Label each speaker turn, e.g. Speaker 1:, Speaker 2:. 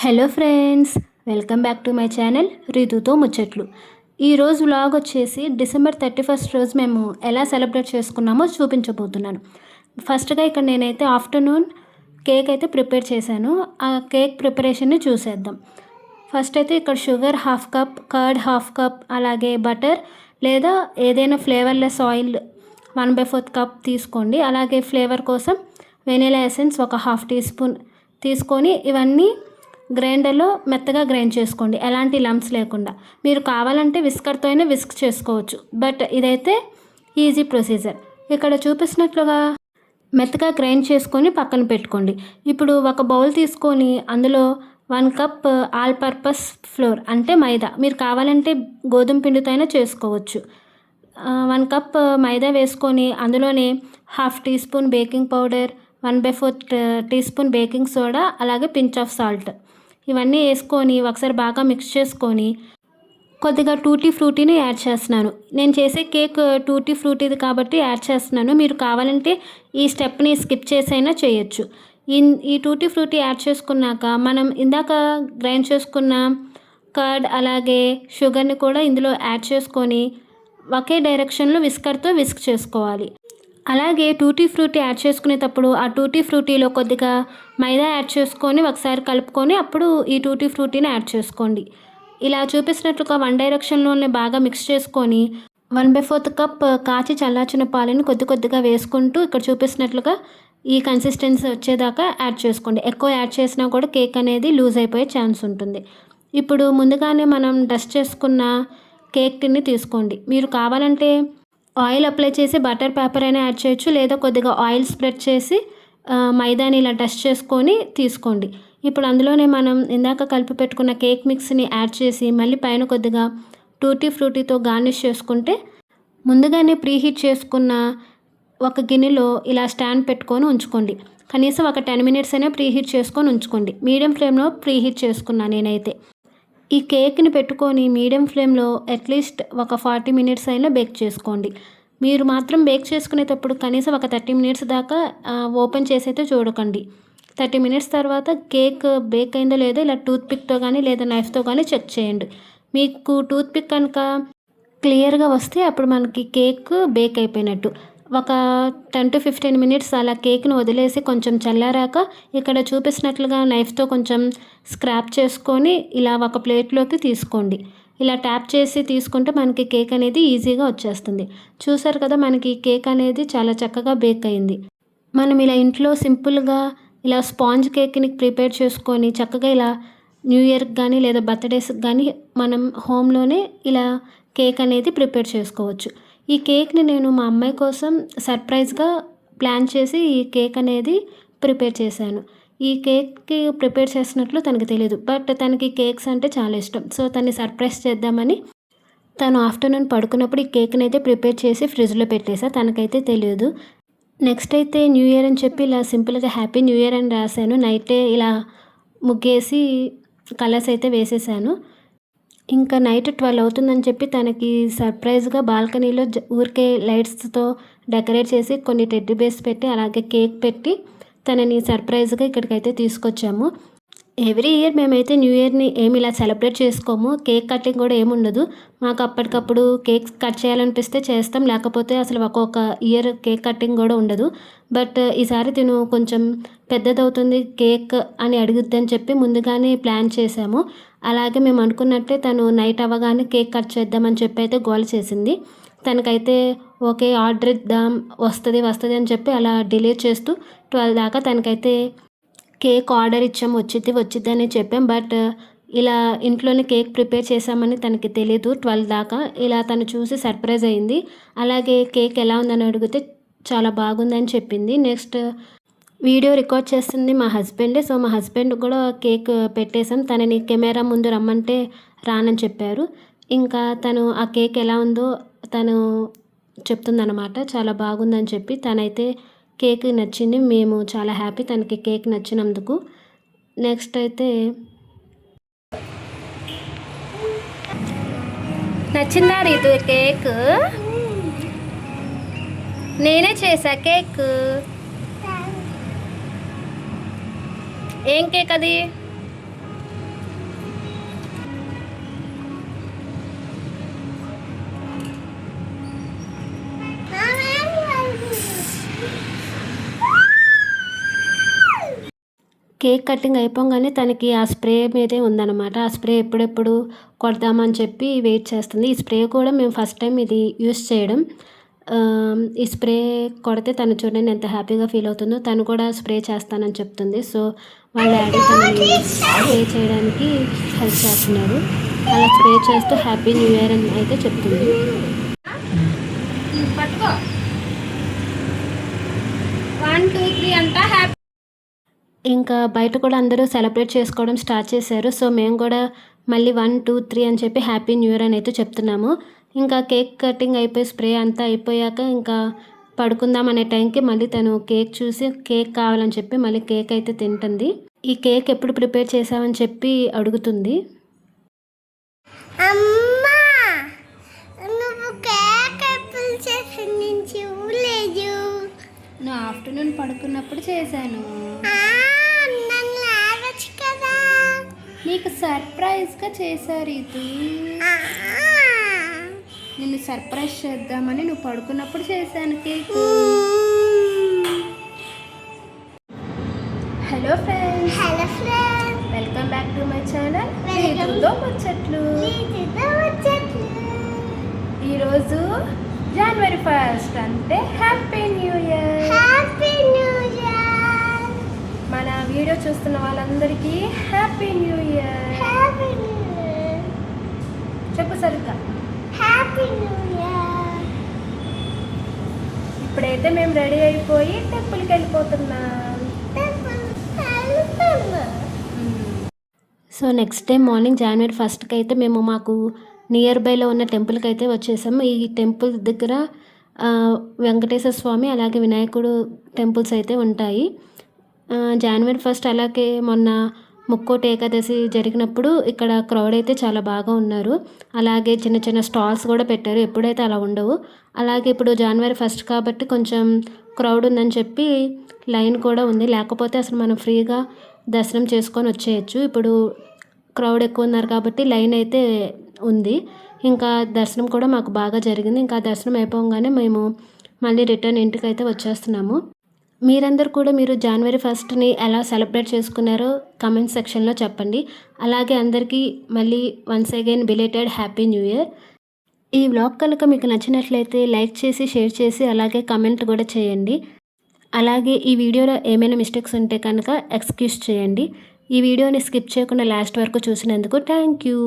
Speaker 1: Hello friends, welcome back to my channel రీతుతో ముచ్చట్లు. ఈరోజు వ్లాగ్ వచ్చేసి డిసెంబర్ 31 రోజు మేము ఎలా సెలబ్రేట్ చేసుకున్నామో చూపించబోతున్నాను. ఫస్ట్గా ఇక్కడ నేనైతే ఆఫ్టర్నూన్ కేక్ అయితే ప్రిపేర్ చేశాను. ఆ కేక్ ప్రిపరేషన్ని చూసేద్దాం. ఫస్ట్ అయితే ఇక్కడ షుగర్ 1/2 కప్, కర్డ్ 1/2 కప్, అలాగే బటర్ లేదా ఏదైనా ఫ్లేవర్లెస్ ఆయిల్ 1/4 కప్ తీసుకోండి. అలాగే ఫ్లేవర్ కోసం వెనిలా ఎసెన్స్ ఒక 1/2 టీ స్పూన్ తీసుకొని ఇవన్నీ గ్రైండర్లో మెత్తగా గ్రైండ్ చేసుకోండి, ఎలాంటి లంప్స్ లేకుండా. మీరు కావాలంటే విస్కర్తో అయినా విస్క్ చేసుకోవచ్చు, బట్ ఇదైతే ఈజీ ప్రొసీజర్. ఇక్కడ చూపిస్తున్నట్లుగా మెత్తగా గ్రైండ్ చేసుకొని పక్కన పెట్టుకోండి. ఇప్పుడు ఒక బౌల్ తీసుకొని అందులో 1 కప్ ఆల్ పర్పస్ ఫ్లోర్ అంటే మైదా, మీరు కావాలంటే గోధుమ పిండితో అయినా చేసుకోవచ్చు. 1 కప్ మైదా వేసుకొని అందులోనే 1/2 teaspoon baking powder, 1/4 teaspoon baking soda, అలాగే పించ్ ఆఫ్ సాల్ట్ ఇవన్నీ వేసుకొని ఒకసారి బాగా మిక్స్ చేసుకొని కొద్దిగా టూటీ ఫ్రూటీని యాడ్ చేస్తున్నాను. నేను చేసే కేక్ టూటీ ఫ్రూటీది కాబట్టి యాడ్ చేస్తున్నాను. మీరు కావాలంటే ఈ స్టెప్ని స్కిప్ చేసైనా చేయొచ్చు. ఈ టూటీ ఫ్రూటీ యాడ్ చేసుకున్నాక మనం ఇందాక గ్రైండ్ చేసుకున్న కర్డ్ అలాగే షుగర్ని కూడా ఇందులో యాడ్ చేసుకొని ఒకే డైరెక్షన్లో విస్కర్తో విస్క్ చేసుకోవాలి. అలాగే టూటీ ఫ్రూటీ యాడ్ చేసుకునేటప్పుడు ఆ టూటీ ఫ్రూటీలో కొద్దిగా మైదా యాడ్ చేసుకొని ఒకసారి కలుపుకొని అప్పుడు ఈ టూటీ ఫ్రూటీని యాడ్ చేసుకోండి. ఇలా చూపిస్తున్నట్లుగా 1 డైరెక్షన్లోనే బాగా మిక్స్ చేసుకొని 1/4 కప్ కాచి చల్లార్చిన పాలను కొద్దిగా వేసుకుంటూ ఇక్కడ చూపిస్తున్నట్లుగా ఈ కన్సిస్టెన్సీ వచ్చేదాకా యాడ్ చేసుకోండి. ఎక్కువ యాడ్ చేసినా కూడా కేక్ అనేది లూజ్ అయిపోయే ఛాన్స్ ఉంటుంది. ఇప్పుడు ముందుగానే మనం డస్ట్ చేసుకున్న కేక్ టిన్ని తీసుకోండి. మీరు కావాలంటే ఆయిల్ అప్లై చేసి బటర్ పేపర్ అయినా యాడ్ చేయొచ్చు, లేదా కొద్దిగా ఆయిల్ స్ప్రెడ్ చేసి మైదాని ఇలా డస్ట్ చేసుకొని తీసుకోండి. ఇప్పుడు అందులోనే మనం ఇందాక కలిపి పెట్టుకున్న కేక్ మిక్స్ని యాడ్ చేసి మళ్ళీ పైన కొద్దిగా టూటీ ఫ్రూటీతో గార్నిష్ చేసుకుంటే ముందుగానే ప్రీహీట్ చేసుకున్న ఒక గిన్నెలో ఇలా స్టాండ్ పెట్టుకొని ఉంచుకోండి. కనీసం ఒక 10 మినిట్స్ అయినా ప్రీహీట్ చేసుకొని ఉంచుకోండి. మీడియం ఫ్లేమ్లో ప్రీహీట్ చేసుకున్నా నేనైతే. ఈ కేక్ని పెట్టుకొని మీడియం ఫ్లేమ్లో అట్లీస్ట్ ఒక 40 మినిట్స్ అయినా బేక్ చేసుకోండి. మీరు మాత్రం బేక్ చేసుకునేటప్పుడు కనీసం ఒక 30 మినిట్స్ దాకా ఓపెన్ చేసి అయితే చూడకండి. 30 మినిట్స్ తర్వాత కేక్ బేక్ అయిందో లేదో ఇలా టూత్పిక్తో కానీ లేదా నైఫ్తో కానీ చెక్ చేయండి. మీకు టూత్పిక్ కనుక క్లియర్గా వస్తే అప్పుడు మనకి కేక్ బేక్ అయిపోయినట్టు. ఒక 10 to 15 మినిట్స్ అలా కేక్ను వదిలేసి కొంచెం చల్లారాక ఇక్కడ చూపిస్తున్నట్లుగా నైఫ్తో కొంచెం స్క్రాప్ చేసుకొని ఇలా ఒక ప్లేట్లోకి తీసుకోండి. ఇలా ట్యాప్ చేసి తీసుకుంటే మనకి కేక్ అనేది ఈజీగా వచ్చేస్తుంది. చూసారు కదా, మనకి కేక్ అనేది చాలా చక్కగా బేక్ అయింది. మనం ఇలా ఇంట్లో సింపుల్గా ఇలా స్పాంజ్ కేక్ని ప్రిపేర్ చేసుకొని చక్కగా ఇలా న్యూ ఇయర్కి కానీ లేదా బర్త్డేస్కి కానీ మనం హోమ్లోనే ఇలా కేక్ అనేది ప్రిపేర్ చేసుకోవచ్చు. ఈ కేక్ని నేను మా అమ్మాయి కోసం సర్ప్రైజ్గా ప్లాన్ చేసి ఈ కేక్ అనేది ప్రిపేర్ చేశాను. ఈ కేక్కి ప్రిపేర్ చేసినట్లు తనకు తెలియదు, బట్ తనకి కేక్స్ అంటే చాలా ఇష్టం. సో తనని సర్ప్రైజ్ చేద్దామని తను ఆఫ్టర్నూన్ పడుకున్నప్పుడు ఈ కేక్ని అయితే ప్రిపేర్ చేసి ఫ్రిడ్జ్లో పెట్టేసా. తనకైతే తెలియదు. నెక్స్ట్ అయితే న్యూ ఇయర్ అని చెప్పి ఇలా సింపుల్గా హ్యాపీ న్యూ ఇయర్ అని రాశాను. నైటే ఇలా ముగ్గేసి కలర్స్ అయితే వేసేసాను. ఇంకా నైట్ 12 అవుతుందని చెప్పి తనకి సర్ప్రైజ్గా బాల్కనీలో ఊరికే లైట్స్తో డెకరేట్ చేసి కొన్ని టెడ్డీ బేర్స్ పెట్టి అలాగే కేక్ పెట్టి తనని సర్ప్రైజ్గా ఇక్కడికైతే తీసుకొచ్చాము. ఎవ్రీ ఇయర్ మేమైతే న్యూ ఇయర్ని ఏమి ఇలా సెలబ్రేట్ చేసుకోము. కేక్ కటింగ్ కూడా ఏముండదు. మాకు అప్పటికప్పుడు కేక్ కట్ చేయాలనిపిస్తే చేస్తాం, లేకపోతే అసలు ఒక్కొక్క ఇయర్ కేక్ కటింగ్ కూడా ఉండదు. బట్ ఈసారి తిను కొంచెం పెద్దదవుతుంది కేక్ అని అడుగుద్దని చెప్పి ముందుగానే ప్లాన్ చేశాము. అలాగే మేము అనుకున్నట్టే తను నైట్ అవ్వగానే కేక్ కట్ చేద్దామని చెప్పి అయితే గోల చేసింది. తనకైతే ఓకే ఆర్డర్ ఇద్దాం, వస్తుంది అని చెప్పి అలా డిలే చేస్తూ 12 దాకా తనకైతే కేక్ ఆర్డర్ ఇచ్చాం, వచ్చిద్ది అని చెప్పాం. బట్ ఇలా ఇంట్లోనే కేక్ ప్రిపేర్ చేసామని తనకి తెలీదు 12 దాకా. ఇలా తను చూసి సర్ప్రైజ్ అయింది. అలాగే కేక్ ఎలా ఉందని అడిగితే చాలా బాగుందని చెప్పింది. నెక్స్ట్ వీడియో రికార్డ్ చేస్తుంది మా హస్బెండే. సో మా హస్బెండ్ కూడా కేక్ పెట్టేసాం. తనని కెమెరా ముందు రమ్మంటే రానని చెప్పారు. ఇంకా తను ఆ కేక్ ఎలా ఉందో తను చెప్తుందన్నమాట. చాలా బాగుందని చెప్పి తనైతే కేక్ నచ్చింది. మేము చాలా హ్యాపీ తనకి కేక్ నచ్చినందుకు. నెక్స్ట్ అయితే నచ్చిందా రీతు కేక్? నేనే చేసా కేక్. ఏం కేక్ అది? కేక్ కటింగ్ అయిపోగానే తనకి ఆ స్ప్రే మీదే ఉందన్నమాట. ఆ స్ప్రే ఎప్పుడెప్పుడు కొడదామని చెప్పి వెయిట్ చేస్తుంది. ఈ స్ప్రే కూడా మేము ఫస్ట్ టైం ఇది యూస్ చేయడం. ఈ స్ప్రే కొడితే తను చూడండి ఎంత హ్యాపీగా ఫీల్ అవుతుందో. తను కూడా స్ప్రే చేస్తానని చెప్తుంది. సో వాళ్ళ డాడీ తనని స్ప్రే చేయడానికి హెల్ప్ చేస్తున్నాడు. అలా స్ప్రే చేస్తూ హ్యాపీ న్యూ ఇయర్ అని అయితే చెప్తుంది.
Speaker 2: పట్టుకో 1 2 3 అంట హ్యాపీ.
Speaker 1: ఇంకా బయట కూడా అందరూ సెలబ్రేట్ చేసుకోవడం స్టార్ట్ చేశారు. సో మేము కూడా మళ్ళీ 1 2 3 అని చెప్పి హ్యాపీ న్యూ ఇయర్ అని అయితే చెప్తున్నాము. ఇంకా కేక్ కటింగ్ అయిపోయి స్ప్రే అంతా అయిపోయాక ఇంకా పడుకుందాం అనే టైంకి మళ్ళీ తను కేక్ చూసి కేక్ కావాలని చెప్పి మళ్ళీ కేక్ అయితే తింటుంది. ఈ కేక్ ఎప్పుడు ప్రిపేర్ చేసావని చెప్పి అడుగుతుంది.
Speaker 2: అమ్మా నువ్వు కేక్ ఎప్పుడు చేసావు నేను చూడలేదు.
Speaker 1: నువ్వు ఆఫ్టర్నూన్ పడుకున్నప్పుడు చేశాను.
Speaker 2: నన్ను లేవచ్చు కదా.
Speaker 1: నీకు సర్ప్రైజ్గా చేశారు ఇది. నిన్ను సర్ప్రైజ్ చేద్దామని నువ్వు పడుకున్నప్పుడు చేశాను cake. Hello friends, welcome back to my channel రీతుతో ముచ్చట్లు. ఈరోజు జనవరి 1 అంటే హ్యాపీ న్యూ ఇయర్. మన వీడియో చూస్తున్న వాళ్ళందరికీ హ్యాపీ న్యూ ఇయర్. చెప్పు సరిగ్గా. ఇప్పుడైతే మేము రెడీ అయిపోయి టెంపుల్కి వెళ్ళిపోతున్నాం. సో నెక్స్ట్ డే మార్నింగ్ జనవరి 1కి అయితే మేము మాకు నియర్ బైలో ఉన్న టెంపుల్కి అయితే వచ్చేసాము. ఈ టెంపుల్ దగ్గర వెంకటేశ్వర స్వామి అలాగే వినాయకుడు టెంపుల్స్ అయితే ఉంటాయి. జనవరి 1 అలాగే మొన్న ముక్కోటి ఏకాదశి జరిగినప్పుడు ఇక్కడ క్రౌడ్ అయితే చాలా బాగా ఉన్నారు. అలాగే చిన్న చిన్న స్టాల్స్ కూడా పెట్టారు. ఎప్పుడైతే అలా ఉండవు. అలాగే ఇప్పుడు జనవరి 1 కాబట్టి కొంచెం క్రౌడ్ ఉందని చెప్పి లైన్ కూడా ఉంది. లేకపోతే అసలు మనం ఫ్రీగా దర్శనం చేసుకొని వచ్చేయచ్చు. ఇప్పుడు క్రౌడ్ ఎక్కువ ఉన్నారు కాబట్టి లైన్ అయితే ఉంది. ఇంకా దర్శనం కూడా మాకు బాగా జరిగింది. ఇంకా దర్శనం అయిపోగానే మేము మళ్ళీ రిటర్న్ ఇంటికి అయితే వచ్చేస్తున్నాము. మీరందరూ కూడా మీరు జనవరి 1ని ఎలా సెలబ్రేట్ చేసుకున్నారో కమెంట్ సెక్షన్లో చెప్పండి. అలాగే అందరికీ మళ్ళీ once again belated happy new year. ఈ వ్లాగ్ కనుక మీకు నచ్చినట్లయితే లైక్ చేసి షేర్ చేసి అలాగే కమెంట్ కూడా చేయండి. అలాగే ఈ వీడియోలో ఏమైనా మిస్టేక్స్ ఉంటే కనుక ఎక్స్క్యూజ్ చేయండి. ఈ వీడియోని స్కిప్ చేయకుండా లాస్ట్ వరకు చూసినందుకు థ్యాంక్ యూ.